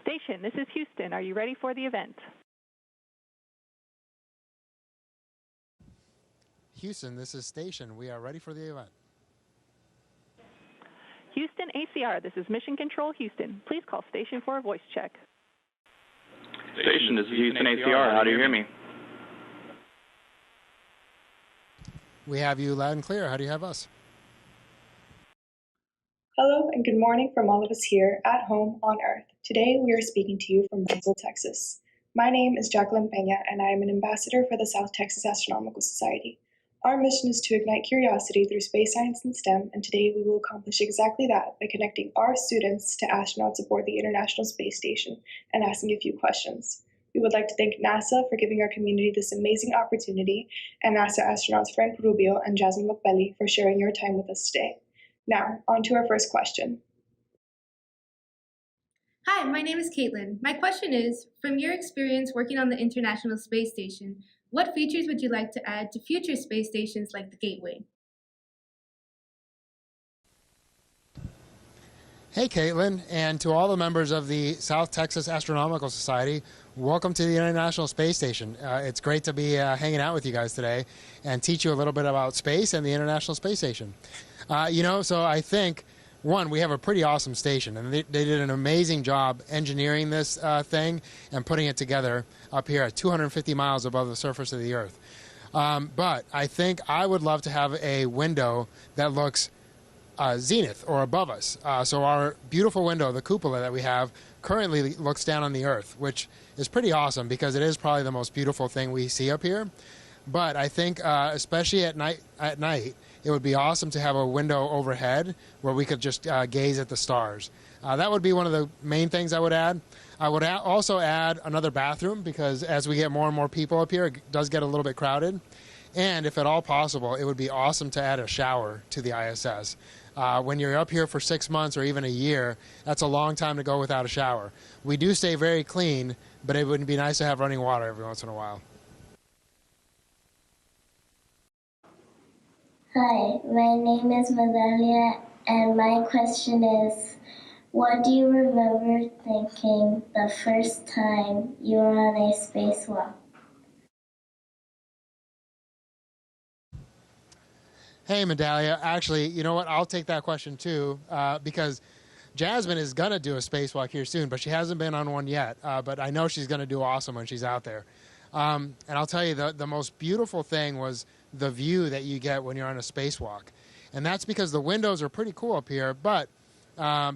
Station, this is Houston. Are you ready for the event? Houston, this is Station. We are ready for the event. Houston ACR, this is Mission Control Houston. Please call Station for a voice check. Station, this is Houston ACR. How do you hear me? We have you loud and clear. How do you have us? Hello and good morning from all of us here at home on Earth. Today we are speaking to you from Bristol, Texas. My name is Jacqueline Peña and I am an ambassador for the South Texas Astronomical Society. Our mission is to ignite curiosity through space science and STEM, and today we will accomplish exactly that by connecting our students to astronauts aboard the International Space Station and asking a few questions. We would like to thank NASA for giving our community this amazing opportunity, and NASA astronauts Frank Rubio and Jasmine McBelly for sharing your time with us today. Now, on to our first question. Hi, my name is Caitlin. My question is, from your experience working on the International Space Station, what features would you like to add to future space stations like the Gateway? Hey, Caitlin, and to all the members of the South Texas Astronomical Society, welcome to the International Space Station. It's great to be hanging out with you guys today and teach you a little bit about space and the International Space Station. So I think, one, we have a pretty awesome station, and they did an amazing job engineering this thing and putting it together up here at 250 miles above the surface of the Earth. But I think I would love to have a window that looks zenith or above us. So our beautiful window, the cupola that we have, currently looks down on the Earth, which is pretty awesome because it is probably the most beautiful thing we see up here. But I think, especially at night, it would be awesome to have a window overhead where we could just gaze at the stars. That would be one of the main things I would add. I would also add another bathroom because as we get more and more people up here, it does get a little bit crowded. And if at all possible, it would be awesome to add a shower to the ISS. When you're up here for 6 months or even a year, that's a long time to go without a shower. We do stay very clean, but it would be nice to have running water every once in a while. Hi, my name is Medalia, and my question is, what do you remember thinking the first time you were on a spacewalk? Hey, Medalia. Actually, you know what? I'll take that question too, because Jasmine is going to do a spacewalk here soon, but she hasn't been on one yet. But I know she's going to do awesome when she's out there. And I'll tell you, the most beautiful thing was the view that you get when you're on a spacewalk. And that's because the windows are pretty cool up here, but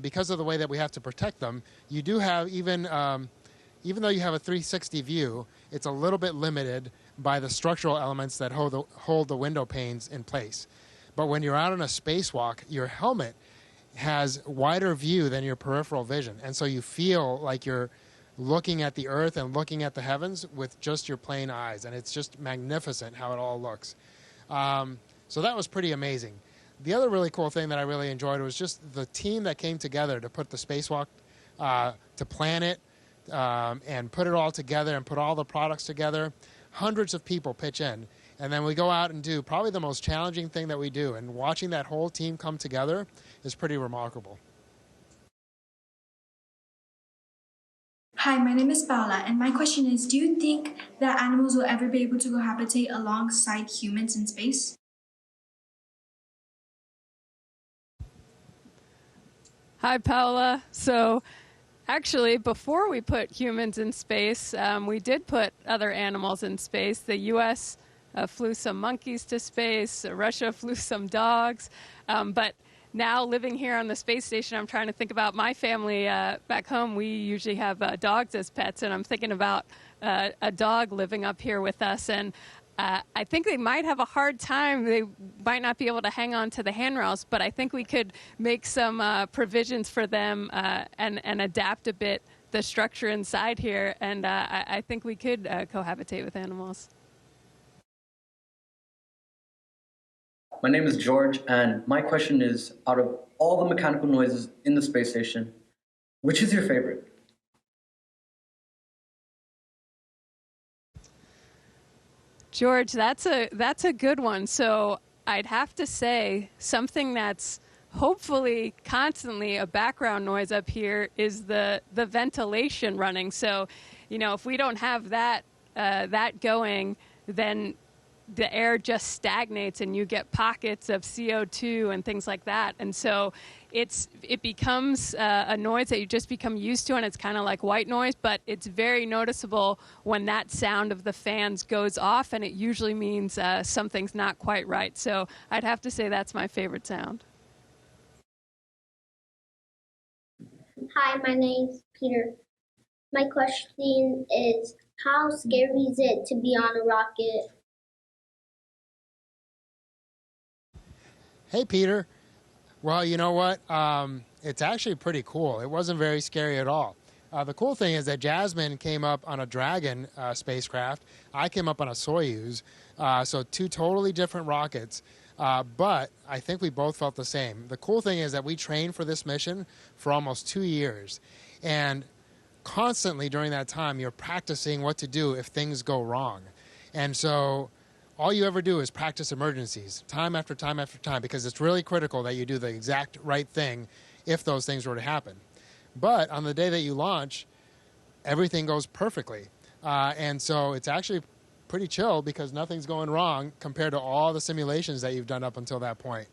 because of the way that we have to protect them, you do have, even though you have a 360 view, it's a little bit limited by the structural elements that hold the window panes in place. But when you're out on a spacewalk, your helmet has wider view than your peripheral vision. And so you feel like you're looking at the Earth and looking at the heavens with just your plain eyes. And it's just magnificent how it all looks. So that was pretty amazing. The other really cool thing that I really enjoyed was just the team that came together to put the spacewalk, to plan it, and put it all together and put all the products together. Hundreds of people pitch in. And then we go out and do probably the most challenging thing that we do. And watching that whole team come together is pretty remarkable. Hi, my name is Paula, and my question is, do you think that animals will ever be able to cohabitate alongside humans in space? Hi, Paula. So actually, before we put humans in space, we did put other animals in space. The U.S. Flew some monkeys to space. Russia flew some dogs. But now living here on the space station, I'm trying to think about my family back home. We usually have dogs as pets, and I'm thinking about a dog living up here with us. And I think they might have a hard time. They might not be able to hang on to the handrails, but I think we could make some provisions for them and adapt a bit the structure inside here. And I think we could cohabitate with animals. My name is George, and my question is, out of all the mechanical noises in the space station, which is your favorite? George, that's a good one. So I'd have to say something that's hopefully constantly a background noise up here is the ventilation running. So, if we don't have that going, then the air just stagnates and you get pockets of CO2 and things like that. And so it becomes a noise that you just become used to, and it's kind of like white noise, but it's very noticeable when that sound of the fans goes off, and it usually means something's not quite right. So I'd have to say that's my favorite sound. Hi, my name's Peter. My question is, how scary is it to be on a rocket? Hey, Peter. Well, you know what? It's actually pretty cool. It wasn't very scary at all. The cool thing is that Jasmine came up on a Dragon spacecraft. I came up on a Soyuz. So two totally different rockets. But I think we both felt the same. The cool thing is that we trained for this mission for almost 2 years. And constantly during that time, you're practicing what to do if things go wrong. And so all you ever do is practice emergencies time after time after time, because it's really critical that you do the exact right thing if those things were to happen. But on the day that you launch, everything goes perfectly. And so it's actually pretty chill because nothing's going wrong compared to all the simulations that you've done up until that point.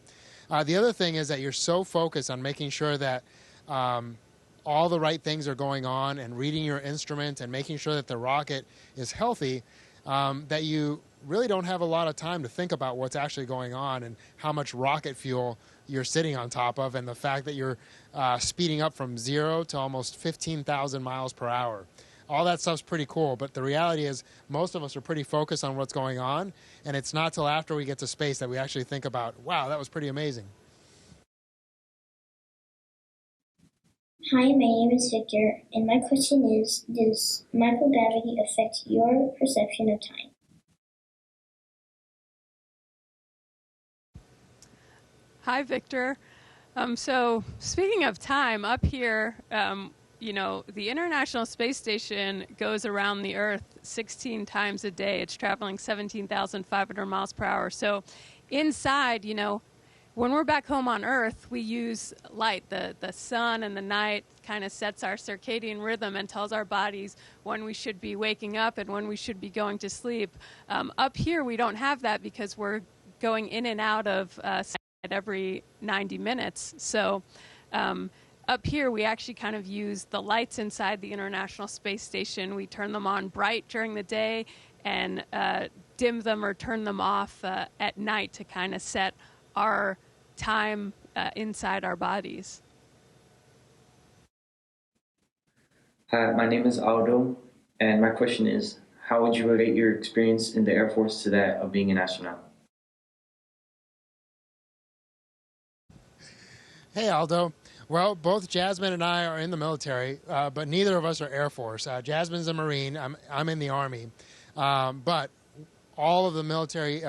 The other thing is that you're so focused on making sure that all the right things are going on and reading your instrument and making sure that the rocket is healthy, that you really don't have a lot of time to think about what's actually going on and how much rocket fuel you're sitting on top of, and the fact that you're speeding up from 0 to almost 15,000 miles per hour. All that stuff's pretty cool, but the reality is most of us are pretty focused on what's going on, and it's not till after we get to space that we actually think about, wow, that was pretty amazing. Hi, my name is Victor, and my question is, does microgravity affect your perception of time? Hi, Victor. So speaking of time, up here, the International Space Station goes around the Earth 16 times a day. It's traveling 17,500 miles per hour. So inside, when we're back home on Earth, we use light. The sun and the night kind of sets our circadian rhythm and tells our bodies when we should be waking up and when we should be going to sleep. Up here, we don't have that because we're going in and out of every 90 minutes. So up here, we actually kind of use the lights inside the International Space Station. We turn them on bright during the day and dim them or turn them off at night to kind of set our time inside our bodies. Hi, my name is Aldo, and my question is, how would you relate your experience in the Air Force to that of being an astronaut? Hey, Aldo. Well, both Jasmine and I are in the military, but neither of us are Air Force. Jasmine's a Marine. I'm in the Army. But all of the military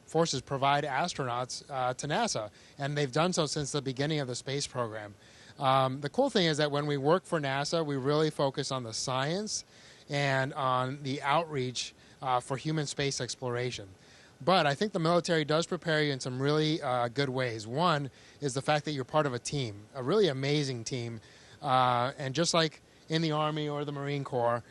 forces provide astronauts to NASA, and they've done so since the beginning of the space program. The cool thing is that when we work for NASA, we really focus on the science and on the outreach for human space exploration. But I think the military does prepare you in some really good ways. One is the fact that you're part of a team, a really amazing team. And just like in the Army or the Marine Corps,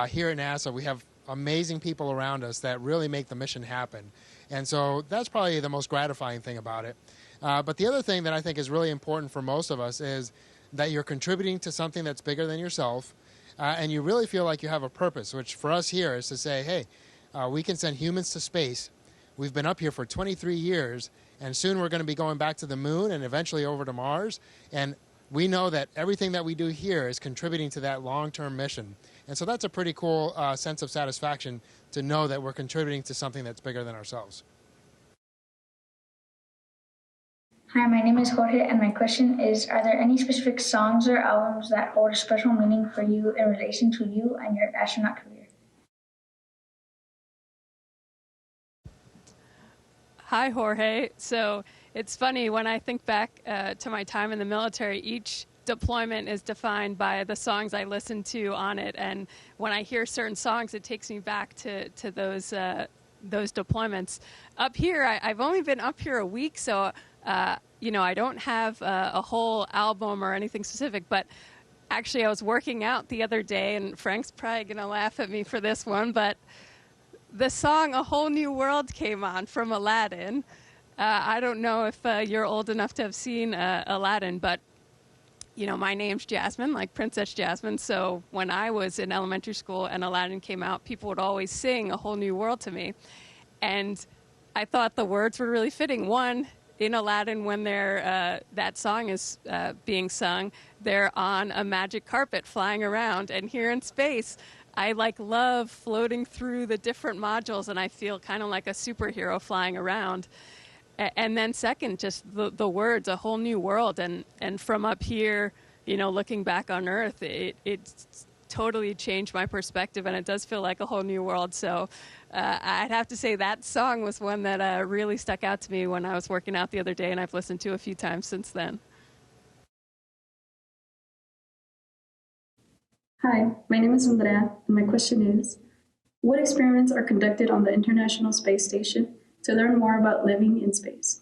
here at NASA, we have amazing people around us that really make the mission happen. And so that's probably the most gratifying thing about it. But the other thing that I think is really important for most of us is that you're contributing to something that's bigger than yourself, and you really feel like you have a purpose, which for us here is to say, hey, we can send humans to space. We've been up here for 23 years, and soon we're going to be going back to the moon and eventually over to Mars. And we know that everything that we do here is contributing to that long-term mission. And so that's a pretty cool sense of satisfaction to know that we're contributing to something that's bigger than ourselves. Hi, my name is Jorge, and my question is, are there any specific songs or albums that hold a special meaning for you in relation to you and your astronaut career? Hi, Jorge. So it's funny, when I think back to my time in the military, each deployment is defined by the songs I listen to on it. And when I hear certain songs, it takes me back to those deployments. Up here, I've only been up here a week, so I don't have a whole album or anything specific, but actually I was working out the other day, and Frank's probably going to laugh at me for this one, but the song A Whole New World came on from Aladdin. I don't know if you're old enough to have seen Aladdin, but my name's Jasmine, like Princess Jasmine. So when I was in elementary school and Aladdin came out, people would always sing A Whole New World to me. And I thought the words were really fitting. One, in Aladdin, when that song is being sung, they're on a magic carpet flying around. And here in space, I love floating through the different modules, and I feel kind of like a superhero flying around. And then second, just the words, a whole new world. And from up here, looking back on Earth, it's totally changed my perspective, and it does feel like a whole new world. So I'd have to say that song was one that really stuck out to me when I was working out the other day, and I've listened to a few times since then. Hi, my name is Andrea, and my question is, what experiments are conducted on the International Space Station to learn more about living in space?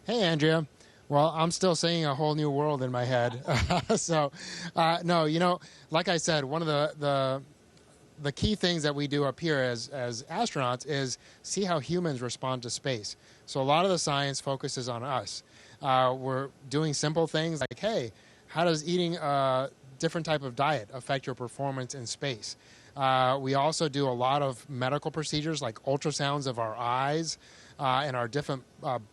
Hey, Andrea. Well, I'm still singing A Whole New World in my head. No, like I said, one of the key things that we do up here as astronauts is see how humans respond to space. So a lot of the science focuses on us. We're doing simple things like, hey, how does eating a different type of diet affect your performance in space? We also do a lot of medical procedures like ultrasounds of our eyes and our different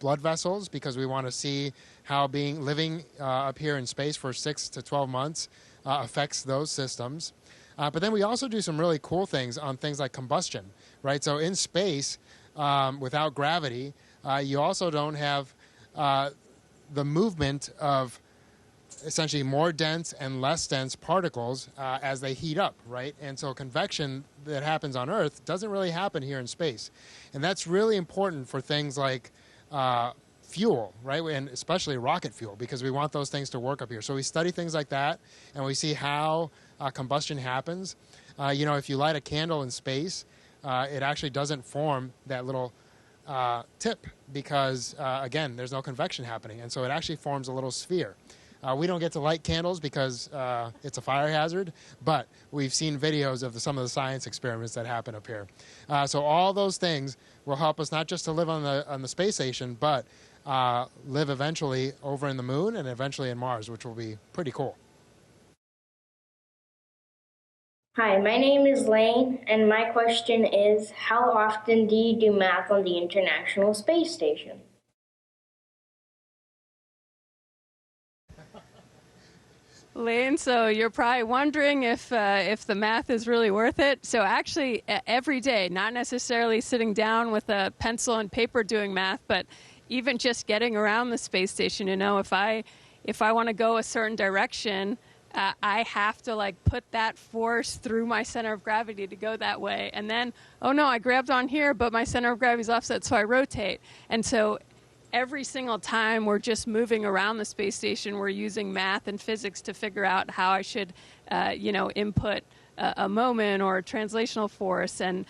blood vessels, because we want to see how living up here in space for 6 to 12 months affects those systems. But then we also do some really cool things on things like combustion, right? So in space, without gravity, you also don't have the movement of essentially more dense and less dense particles as they heat up, right? And so convection that happens on Earth doesn't really happen here in space. And that's really important for things like fuel, right? And especially rocket fuel, because we want those things to work up here. So we study things like that, and we see how combustion happens. If you light a candle in space, it actually doesn't form that little tip because, again, there's no convection happening. And so it actually forms a little sphere. We don't get to light candles because it's a fire hazard, but we've seen videos of some of the science experiments that happen up here. So all those things will help us not just to live on the space station, but live eventually over in the moon and eventually in Mars, which will be pretty cool. Hi, my name is Lane, and my question is, how often do you do math on the International Space Station? Lane, so you're probably wondering if the math is really worth it. So actually, every day, not necessarily sitting down with a pencil and paper doing math, but even just getting around the space station. If I want to go a certain direction, I have to put that force through my center of gravity to go that way. And then, oh no, I grabbed on here, but my center of gravity is offset, so I rotate. And so every single time we're just moving around the space station, we're using math and physics to figure out how I should, input a moment or a translational force. And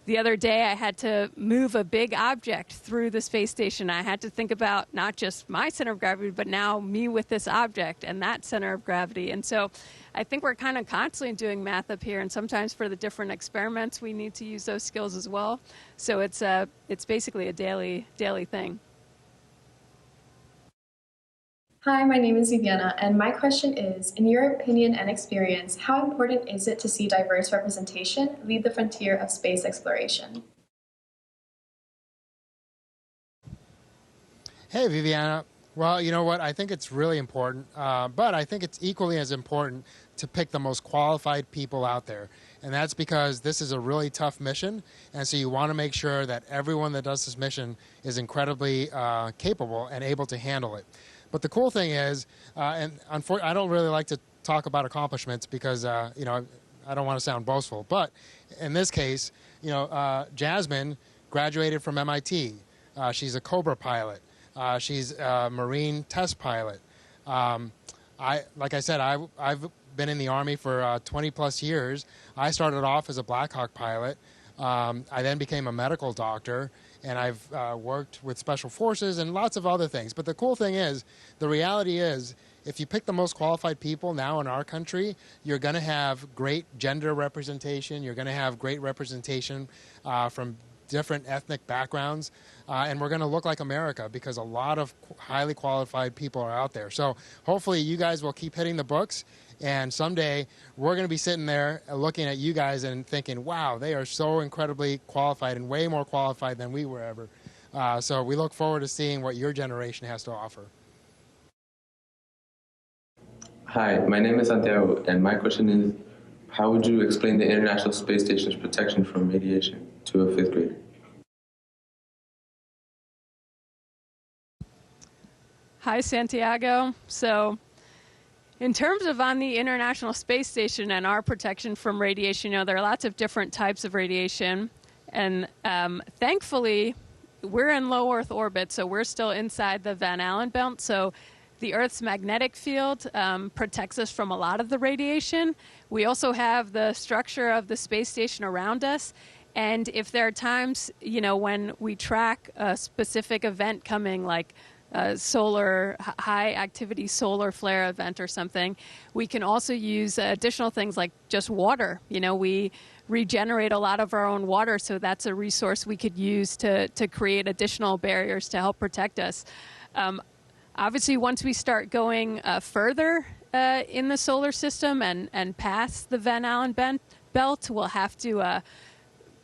the other day I had to move a big object through the space station. I had to think about not just my center of gravity, but now me with this object and that center of gravity. And so I think we're kind of constantly doing math up here, and sometimes for the different experiments we need to use those skills as well. So it's basically a daily thing. Hi, my name is Viviana, and my question is, in your opinion and experience, how important is it to see diverse representation lead the frontier of space exploration? Hey, Viviana. Well, you know what? I think it's really important, but I think it's equally as important to pick the most qualified people out there. And that's because this is a really tough mission, and so you want to make sure that everyone that does this mission is incredibly capable and able to handle it. But the cool thing is, and unfortunately, I don't really like to talk about accomplishments because, I don't want to sound boastful. But in this case, Jasmine graduated from MIT. She's a Cobra pilot. She's a Marine test pilot. Like I said, I've been in the Army for 20 plus years. I started off as a Black Hawk pilot. I then became a medical doctor, and I've worked with special forces and lots of other things. But the cool thing is, the reality is, if you pick the most qualified people now in our country, you're going to have great gender representation. You're going to have great representation from different ethnic backgrounds. And we're going to look like America because a lot of highly qualified people are out there. So hopefully you guys will keep hitting the books. And someday we're going to be sitting there looking at you guys and thinking, wow, they are so incredibly qualified and way more qualified than we were ever. So we look forward to seeing what your generation has to offer. Hi, my name is Santiago, and my question is, how would you explain the International Space Station's protection from radiation to a fifth grader? Hi, Santiago. So in terms of on the International Space Station and our protection from radiation, there are lots of different types of radiation. And thankfully, we're in low Earth orbit, so we're still inside the Van Allen belt. So the Earth's magnetic field protects us from a lot of the radiation. We also have the structure of the space station around us. And if there are times, when we track a specific event coming, like high activity solar flare event or something, we can also use additional things like just water. We regenerate a lot of our own water, so that's a resource we could use to create additional barriers to help protect us. Obviously, once we start going further in the solar system and past the Van Allen belt, we'll have to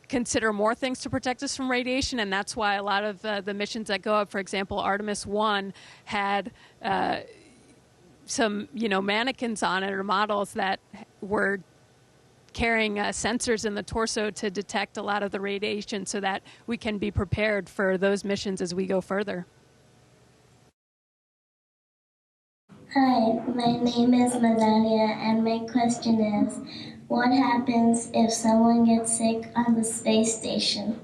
consider more things to protect us from radiation, and that's why a lot of the missions that go up, for example, Artemis 1 had some mannequins on it, or models that were carrying sensors in the torso to detect a lot of the radiation so that we can be prepared for those missions as we go further. Hi, my name is Medalia, and my question is, what happens if someone gets sick on the space station?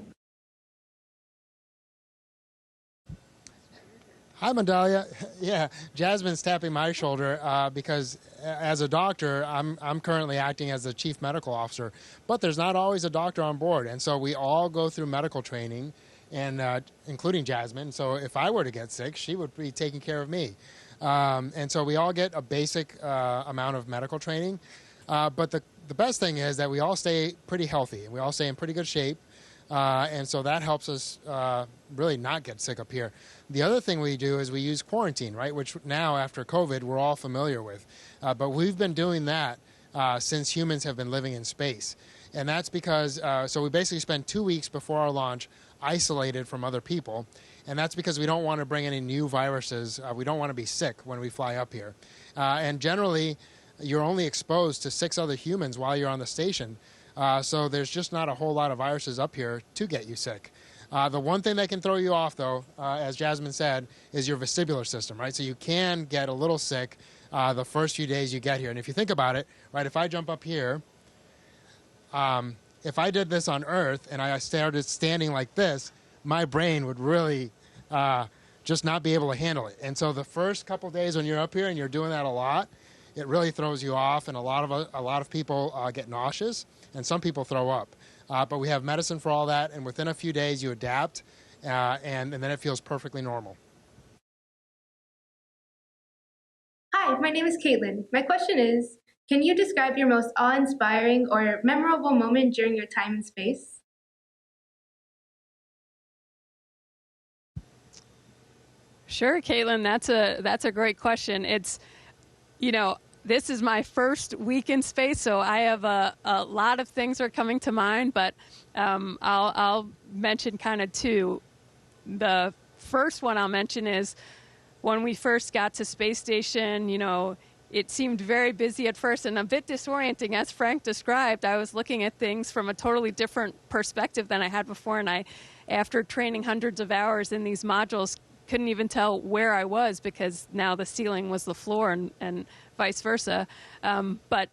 Hi, Mandalia. Yeah, Jasmine's tapping my shoulder because as a doctor, I'm currently acting as the chief medical officer, but there's not always a doctor on board. And so we all go through medical training, and including Jasmine. So if I were to get sick, she would be taking care of me. And so we all get a basic amount of medical training. But the best thing is that we all stay pretty healthy, and we all stay in pretty good shape. And so that helps us really not get sick up here. The other thing we do is we use quarantine, right, which now after COVID we're all familiar with. But we've been doing that since humans have been living in space. And that's because, so we basically spend 2 weeks before our launch isolated from other people. And that's because we don't want to bring any new viruses. We don't want to be sick when we fly up here. And generally, you're only exposed to 6 other humans while you're on the station. So there's just not a whole lot of viruses up here to get you sick. The one thing that can throw you off, though, as Jasmine said, is your vestibular system, right? So you can get a little sick the first few days you get here. And if you think about it, right, if I jump up here, if I did this on Earth and I started standing like this, my brain would really just not be able to handle it. And so the first couple days when you're up here and you're doing that a lot, it really throws you off, and a lot of people get nauseous, and some people throw up. But we have medicine for all that, and within a few days you adapt, and then it feels perfectly normal. Hi, my name is Caitlin. My question is, can you describe your most awe-inspiring or memorable moment during your time in space? Sure, Caitlin, that's a great question. It's, this is my first week in space, so I have a lot of things are coming to mind, but I'll mention kind of 2. The first one I'll mention is when we first got to space station, it seemed very busy at first and a bit disorienting. As Frank described, I was looking at things from a totally different perspective than I had before, and after training hundreds of hours in these modules, couldn't even tell where I was because now the ceiling was the floor and vice versa. But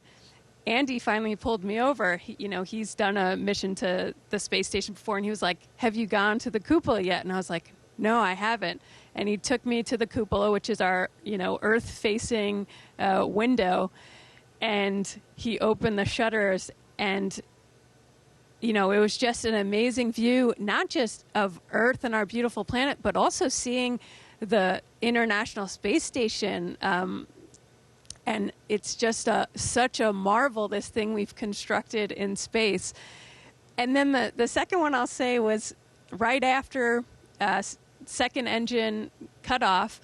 Andy finally pulled me over. He's done a mission to the space station before, and he was like, "Have you gone to the cupola yet?" And I was like, "No, I haven't." And he took me to the cupola, which is our, Earth-facing window, and he opened the shutters, and it was just an amazing view, not just of Earth and our beautiful planet, but also seeing the International Space Station. And it's just such a marvel, this thing we've constructed in space. And then the second one I'll say was right after second engine cutoff.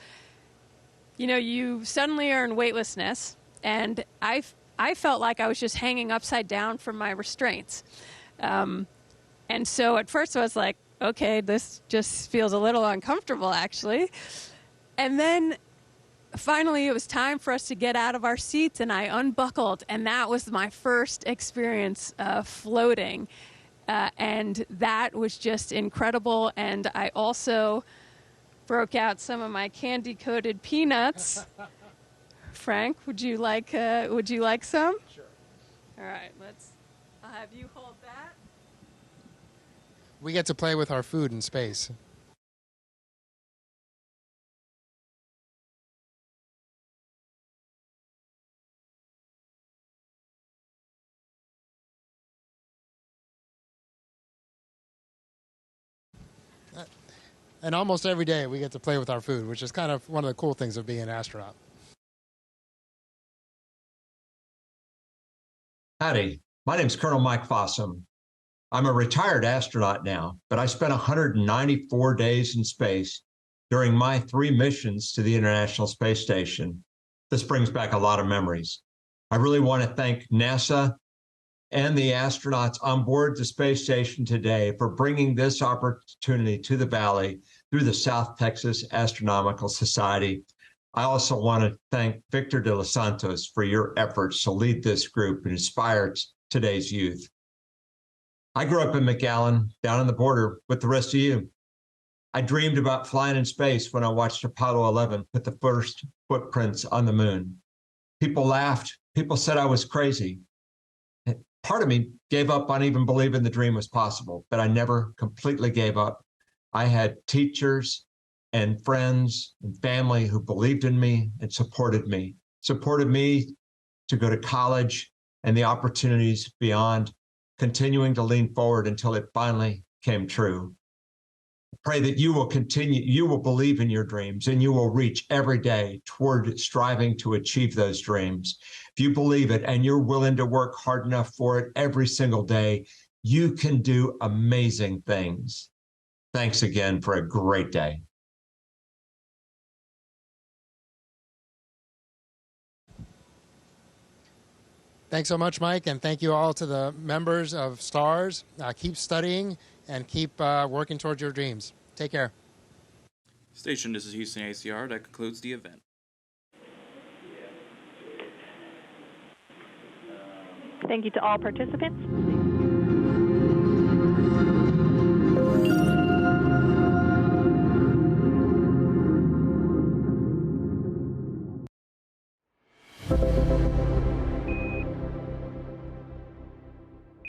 You suddenly are in weightlessness, and I felt like I was just hanging upside down from my restraints. And so at first I was like, okay, this just feels a little uncomfortable, actually. And then finally it was time for us to get out of our seats, and I unbuckled, and that was my first experience floating. And that was just incredible. And I also broke out some of my candy-coated peanuts. Frank, would you like some? Sure. All right, I'll have you hold that. We get to play with our food in space. And almost every day we get to play with our food, which is kind of one of the cool things of being an astronaut. Howdy, my name's Colonel Mike Fossum. I'm a retired astronaut now, but I spent 194 days in space during my 3 missions to the International Space Station. This brings back a lot of memories. I really want to thank NASA and the astronauts on board the space station today for bringing this opportunity to the Valley through the South Texas Astronomical Society. I also want to thank Victor de los Santos for your efforts to lead this group and inspire today's youth. I grew up in McAllen, down on the border with the rest of you. I dreamed about flying in space when I watched Apollo 11 put the first footprints on the moon. People laughed. People said I was crazy. Part of me gave up on even believing the dream was possible, but I never completely gave up. I had teachers and friends and family who believed in me and supported me to go to college and the opportunities beyond, continuing to lean forward until it finally came true. Pray that you will continue, you will believe in your dreams, and you will reach every day toward striving to achieve those dreams. If you believe it and you're willing to work hard enough for it every single day, you can do amazing things. Thanks again for a great day. Thanks so much, Mike, and thank you all to the members of STARS. Keep studying and keep working towards your dreams. Take care. Station, this is Houston ACR. That concludes the event. Thank you to all participants.